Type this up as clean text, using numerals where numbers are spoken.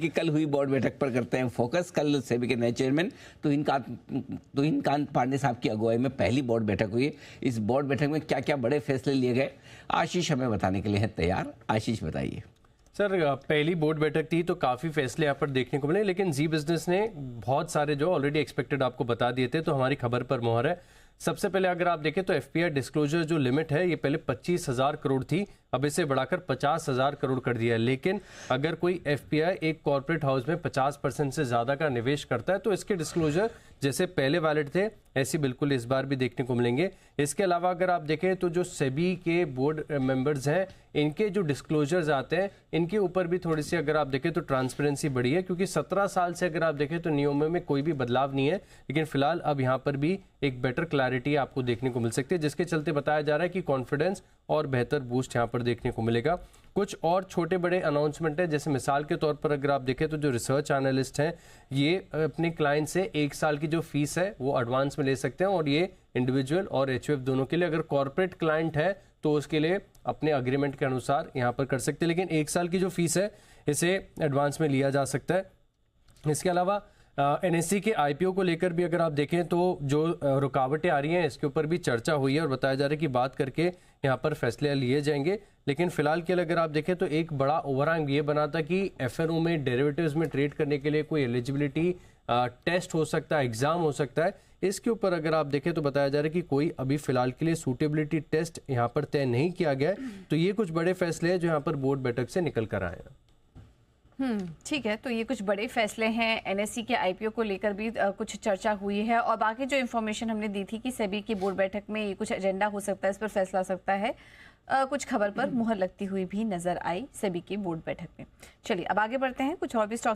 कि कल हुई बोर्ड बैठक पर करते हैं फोकस। कल सेबी के नए चेयरमैन तुहिन कांत पांडे साहब की अगुवाई में पहली बोर्ड बैठक हुई। इस बोर्ड बैठक में क्या क्या बड़े फैसले लिए गए, आशीष हमें बताने के लिए है तैयार। आशीष बताइए। सर, पहली बोर्ड बैठक थी तो काफ़ी फैसले यहाँ पर देखने को मिले, लेकिन जी बिजनेस ने बहुत सारे जो ऑलरेडी एक्सपेक्टेड आपको बता दिए थे, तो हमारी खबर पर मोहर है। सबसे पहले अगर आप देखें तो एफपीआई डिस्क्लोजर जो लिमिट है ये पहले 25,000 करोड़ थी, अब इसे बढ़ाकर 50,000 करोड़ कर दिया है। लेकिन अगर कोई एफपीआई एक कॉर्पोरेट हाउस में 50% से ज़्यादा का निवेश करता है तो इसके डिस्क्लोजर जैसे पहले वैलिड थे ऐसी बिल्कुल इस बार भी देखने को मिलेंगे। इसके अलावा अगर आप देखें तो जो सेबी के बोर्ड मेंबर्स हैं इनके जो डिस्क्लोजर्स आते हैं इनके ऊपर भी थोड़ी सी अगर आप देखें तो ट्रांसपेरेंसी बढ़ी है, क्योंकि 17 साल से अगर आप देखें तो नियमों में कोई भी बदलाव नहीं है, लेकिन फिलहाल अब यहाँ पर भी एक बेटर क्लैरिटी आपको देखने को मिल सकती है, जिसके चलते बताया जा रहा है कि कॉन्फिडेंस और बेहतर बूस्ट यहाँ पर देखने को मिलेगा। कुछ और छोटे बड़े अनाउंसमेंट है, जैसे मिसाल के तौर पर अगर आप देखें तो जो रिसर्च एनालिस्ट हैं ये अपने क्लाइंट से 1 साल की जो फीस है वो एडवांस में ले सकते हैं, और ये इंडिविजुअल और एचयूएफ दोनों के लिए। अगर कॉर्पोरेट क्लाइंट है तो उसके लिए अपने अग्रीमेंट के अनुसार यहाँ पर कर सकते हैं, लेकिन 1 साल की जो फीस है इसे एडवांस में लिया जा सकता है। इसके अलावा एनएससी के आईपीओ को लेकर भी अगर आप देखें तो जो रुकावटें आ रही हैं इसके ऊपर भी चर्चा हुई है, और बताया जा रहा है कि बात करके यहाँ पर फैसले लिए जाएंगे। लेकिन फिलहाल के लिए अगर आप देखें तो एक बड़ा ओवरहैंग ये बना था कि एफएनओ में डेरिवेटिव्स में ट्रेड करने के लिए कोई एलिजिबिलिटी टेस्ट हो सकता है, एग्जाम हो सकता है। इसके ऊपर अगर आप देखें तो बताया जा रहा है कि कोई अभी फिलहाल के लिए सूटेबिलिटी टेस्ट यहाँ पर तय नहीं किया गया है। तो ये कुछ बड़े फैसले हैं जो यहाँ पर बोर्ड बैठक से निकल कर आए हैं। ठीक है, तो ये कुछ बड़े फैसले हैं। एनएससी के आईपीओ को लेकर भी कुछ चर्चा हुई है, और बाकी जो इन्फॉर्मेशन हमने दी थी कि सेबी की बोर्ड बैठक में ये कुछ एजेंडा हो सकता है, इस पर फैसला हो सकता है, कुछ खबर पर मुहर लगती हुई भी नजर आई सेबी की बोर्ड बैठक में। चलिए अब आगे बढ़ते हैं, कुछ और भी स्टॉक